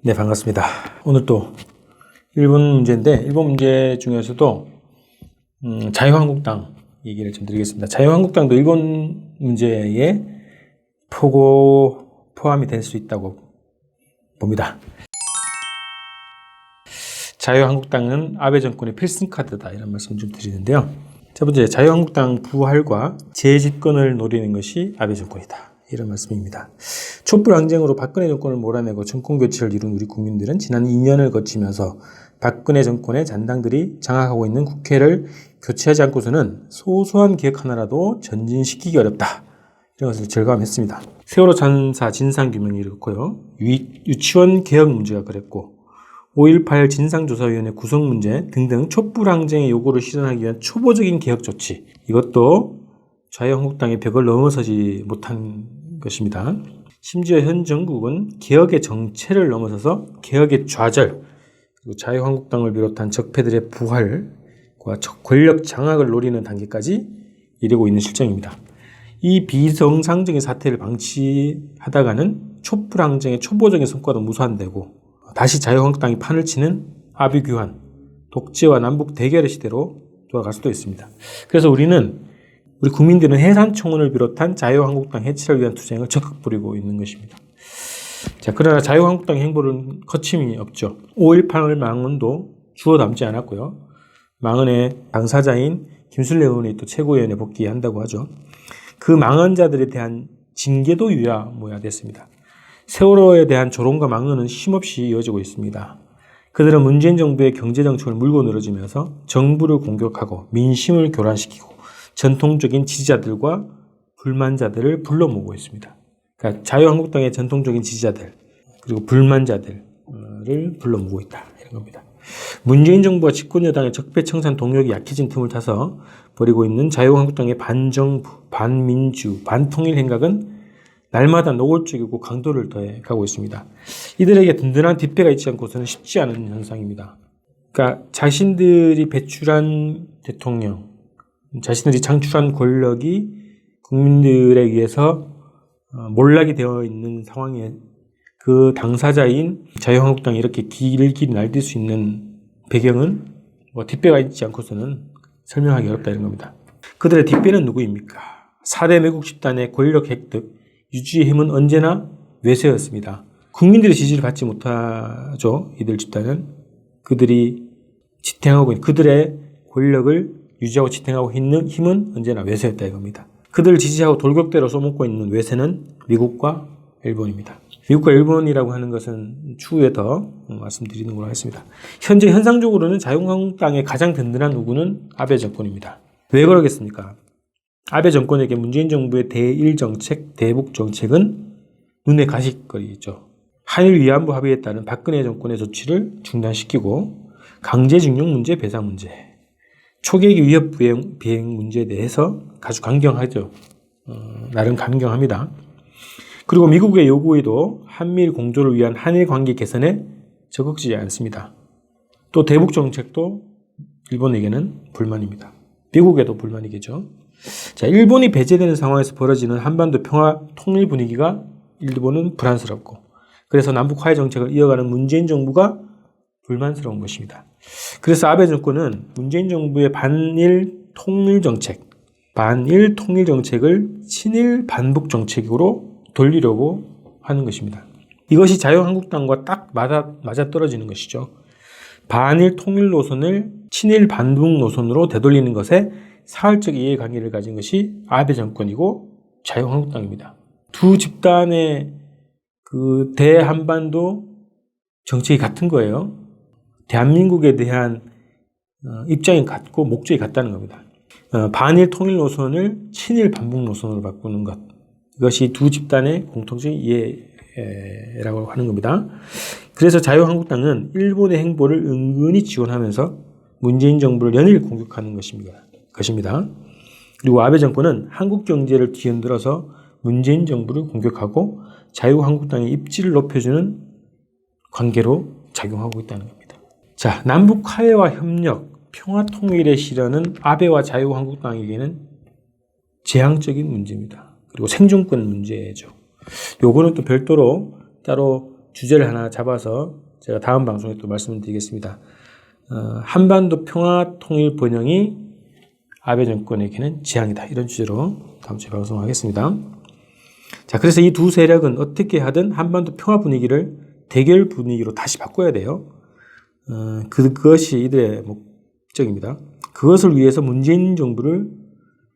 네, 반갑습니다. 오늘 또 일본 문제인데, 일본 문제 중에서도 자유한국당 얘기를 좀 드리겠습니다. 자유한국당도 일본 문제에 포함이 될 수 있다고 봅니다. 자유한국당은 아베 정권의 필승카드다, 이런 말씀 좀 드리는데요. 첫 번째, 자유한국당 부활과 재집권을 노리는 것이 아베 정권이다, 이런 말씀입니다. 촛불항쟁으로 박근혜 정권을 몰아내고 정권교체를 이룬 우리 국민들은 지난 2년을 거치면서 박근혜 정권의 잔당들이 장악하고 있는 국회를 교체하지 않고서는 소소한 개혁 하나라도 전진시키기 어렵다, 이런 것을 절감했습니다. 세월호 참사 진상규명이 이렇고요, 유치원 개혁 문제가 그랬고, 5.18 진상조사위원회 구성 문제 등등 촛불항쟁의 요구를 실현하기 위한 초보적인 개혁 조치, 이것도 자유한국당의 벽을 넘어서지 못한 것입니다. 심지어 현 정국은 개혁의 정체를 넘어서서 개혁의 좌절, 그리고 자유한국당을 비롯한 적폐들의 부활과 권력 장악을 노리는 단계까지 이르고 있는 실정입니다. 이 비정상적인 사태를 방치하다가는 촛불항쟁의 초보적인 성과도 무산되고 다시 자유한국당이 판을 치는 아비규환, 독재와 남북 대결의 시대로 돌아갈 수도 있습니다. 그래서 우리 국민들은 해산총원을 비롯한 자유한국당 해체를 위한 투쟁을 적극 벌이고 있는 것입니다. 자, 그러나 자유한국당 행보는 거침이 없죠. 5.18 망언도 주워 담지 않았고요. 망언의 당사자인 김술래 의원이 또 최고위원회 복귀한다고 하죠. 그 망언자들에 대한 징계도 유야무야됐습니다. 세월호에 대한 조롱과 망언은 쉼없이 이어지고 있습니다. 그들은 문재인 정부의 경제정책을 물고 늘어지면서 정부를 공격하고 민심을 교란시키고 전통적인 지지자들과 불만자들을 불러 모으고 있습니다. 그러니까 자유한국당의 전통적인 지지자들 그리고 불만자들을 불러 모으고 있다, 이런 겁니다. 문재인 정부와 집권여당의 적폐청산 동력이 약해진 틈을 타서 벌이고 있는 자유한국당의 반정부, 반민주, 반통일 행각은 날마다 노골적이고 강도를 더해 가고 있습니다. 이들에게 든든한 뒷배가 있지 않고서는 쉽지 않은 현상입니다. 그러니까 자신들이 배출한 대통령, 자신들이 창출한 권력이 국민들에 의해서 몰락이 되어 있는 상황에 그 당사자인 자유한국당이 이렇게 길길이 날뛸 수 있는 배경은 뒷배가 있지 않고서는 설명하기 어렵다, 이런 겁니다. 그들의 뒷배는 누구입니까? 4대 매국 집단의 권력 획득, 유지의 힘은 언제나 외세였습니다. 국민들의 지지를 받지 못하죠. 이들 집단은 그들이 지탱하고 있는 그들의 권력을 유지하고 지탱하고 있는 힘은 언제나 외세였다, 이겁니다. 그들을 지지하고 돌격대로 써먹고 있는 외세는 미국과 일본입니다. 미국과 일본이라고 하는 것은 추후에 더 말씀드리는 걸로 하겠습니다. 현재 현상적으로는 자유한국당의 가장 든든한 우군은 아베 정권입니다. 왜 그러겠습니까? 아베 정권에게 문재인 정부의 대일 정책, 대북 정책은 눈에 가시거리죠. 한일 위안부 합의에 따른 박근혜 정권의 조치를 중단시키고 강제징용 문제, 배상 문제, 초계기 위협 비행 문제에 대해서 아주 강경하죠. 나름 강경합니다. 그리고 미국의 요구에도 한미일 공조를 위한 한일 관계 개선에 적극적이지 않습니다. 또 대북 정책도 일본에게는 불만입니다. 미국에도 불만이겠죠. 자, 일본이 배제되는 상황에서 벌어지는 한반도 평화 통일 분위기가 일본은 불안스럽고, 그래서 남북 화해 정책을 이어가는 문재인 정부가 불만스러운 것입니다. 그래서 아베 정권은 문재인 정부의 반일 통일 정책을 친일 반북 정책으로 돌리려고 하는 것입니다. 이것이 자유한국당과 딱 맞아떨어지는 것이죠. 반일 통일 노선을 친일 반북 노선으로 되돌리는 것에 사활적 이해관계를 가진 것이 아베 정권이고 자유한국당입니다. 두 집단의 그 대한반도 정책이 같은 거예요. 대한민국에 대한 입장이 같고 목적이 같다는 겁니다. 반일 통일 노선을 친일 반북 노선으로 바꾸는 것, 이것이 두 집단의 공통적인 이해라고 하는 겁니다. 그래서 자유한국당은 일본의 행보를 은근히 지원하면서 문재인 정부를 연일 공격하는 것입니다. 그리고 아베 정권은 한국 경제를 뒤흔들어서 문재인 정부를 공격하고 자유한국당의 입지를 높여주는 관계로 작용하고 있다는 겁니다. 자, 남북 화해와 협력, 평화 통일의 실현은 아베와 자유한국당에게는 재앙적인 문제입니다. 그리고 생존권 문제죠. 요거는 또 별도로 따로 주제를 하나 잡아서 제가 다음 방송에 또 말씀을 드리겠습니다. 한반도 평화 통일 번영이 아베 정권에게는 재앙이다. 이런 주제로 다음 주에 방송하겠습니다. 자, 그래서 이 두 세력은 어떻게 하든 한반도 평화 분위기를 대결 분위기로 다시 바꿔야 돼요. 그것이 이들의 목적입니다. 그것을 위해서 문재인 정부를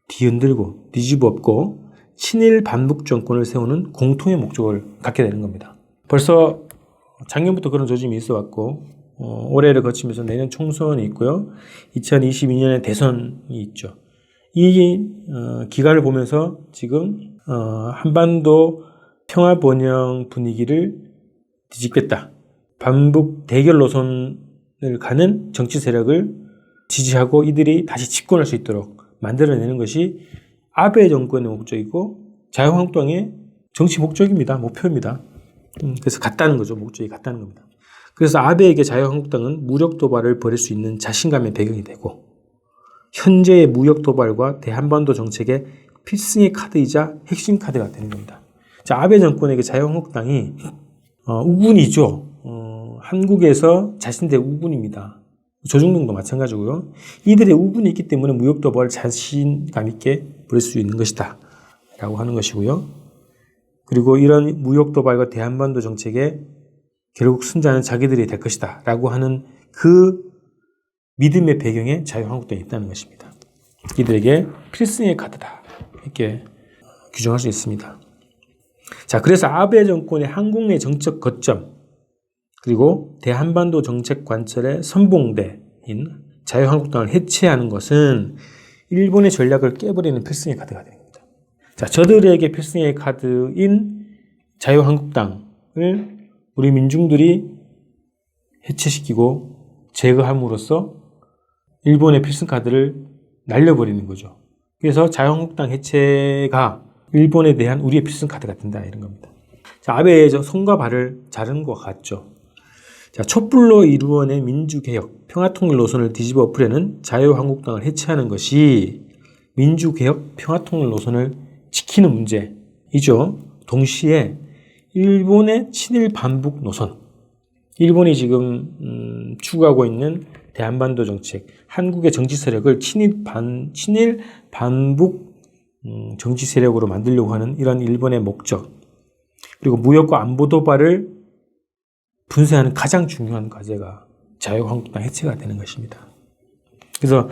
뒤흔들고 뒤집어 엎고 친일 반북 정권을 세우는 공통의 목적을 갖게 되는 겁니다. 벌써 작년부터 그런 조짐이 있어 왔고 올해를 거치면서 내년 총선이 있고요. 2022년에 대선이 있죠. 이 기간을 보면서 지금 한반도 평화 번영 분위기를 뒤집겠다. 반북 대결 노선을 가는 정치 세력을 지지하고 이들이 다시 집권할 수 있도록 만들어내는 것이 아베 정권의 목적이고 자유한국당의 정치 목적입니다. 목표입니다. 그래서 같다는 거죠. 목적이 같다는 겁니다. 그래서 아베에게 자유한국당은 무력 도발을 벌일 수 있는 자신감의 배경이 되고 현재의 무력 도발과 대한반도 정책의 필승의 카드이자 핵심 카드가 되는 겁니다. 자, 아베 정권에게 자유한국당이 우군이죠. 한국에서 자신들의 우군입니다. 조중동도 마찬가지고요. 이들의 우군이 있기 때문에 무력 도발을 자신감 있게 벌일 수 있는 것이다 라고 하는 것이고요. 그리고 이런 무력 도발과 대한반도 정책에 결국 승자는 자기들이 될 것이다 라고 하는 그 믿음의 배경에 자유한국당이 있다는 것입니다. 이들에게 필승의 카드다 이렇게 규정할 수 있습니다. 자, 그래서 아베 정권의 한국 내 정책 거점 그리고 대한반도 정책 관철의 선봉대인 자유한국당을 해체하는 것은 일본의 전략을 깨버리는 필승의 카드가 됩니다. 자, 저들에게 필승의 카드인 자유한국당을 우리 민중들이 해체시키고 제거함으로써 일본의 필승 카드를 날려버리는 거죠. 그래서 자유한국당 해체가 일본에 대한 우리의 필승 카드가 된다 이런 겁니다. 자, 아베의 손과 발을 자른 것 같죠. 자, 촛불로 이루어낸 민주개혁, 평화통일 노선을 뒤집어 엎으려는 자유한국당을 해체하는 것이 민주개혁, 평화통일 노선을 지키는 문제이죠. 동시에 일본의 친일 반북 노선, 일본이 지금 추구하고 있는 대한반도 정책, 한국의 정치 세력을 친일 반북 정치 세력으로 만들려고 하는 이런 일본의 목적, 그리고 무역과 안보 도발을 분쇄하는 가장 중요한 과제가 자유한국당 해체가 되는 것입니다. 그래서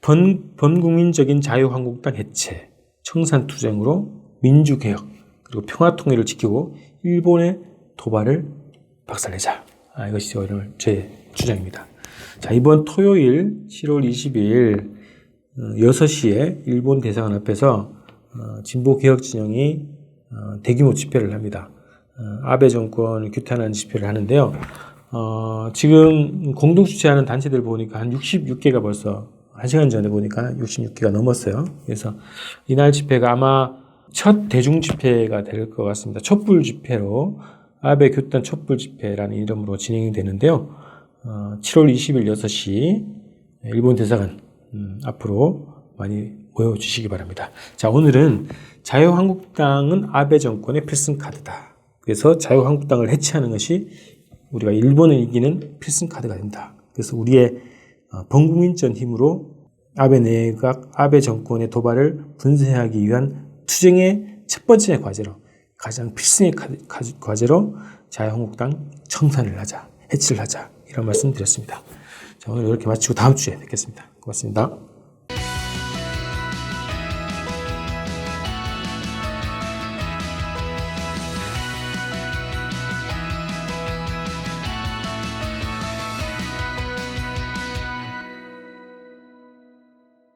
범국민적인 자유한국당 해체, 청산투쟁으로 민주개혁, 그리고 평화통일을 지키고 일본의 도발을 박살내자. 이것이 오늘 제 주장입니다. 자, 이번 토요일 7월 22일 6시에 일본 대사관 앞에서 진보개혁 진영이 대규모 집회를 합니다. 아베 정권을 규탄하는 집회를 하는데요. 지금 공동 주최하는 단체들 보니까 한 66개가 벌써 1시간 전에 보니까 66개가 넘었어요. 그래서 이날 집회가 아마 첫 대중 집회가 될 것 같습니다. 촛불 집회로 아베 규탄 촛불 집회라는 이름으로 진행이 되는데요. 7월 20일 6시 일본 대사관 앞으로 많이 모여주시기 바랍니다. 자, 오늘은 자유한국당은 아베 정권의 필승카드다. 그래서 자유한국당을 해체하는 것이 우리가 일본을 이기는 필승카드가 된다. 그래서 우리의 범국민적 힘으로 아베 내각, 아베 정권의 도발을 분쇄하기 위한 투쟁의 첫 번째 과제로, 가장 필승의 과제로 자유한국당 청산을 하자, 해체를 하자, 이런 말씀 드렸습니다. 자, 오늘 이렇게 마치고 다음 주에 뵙겠습니다. 고맙습니다.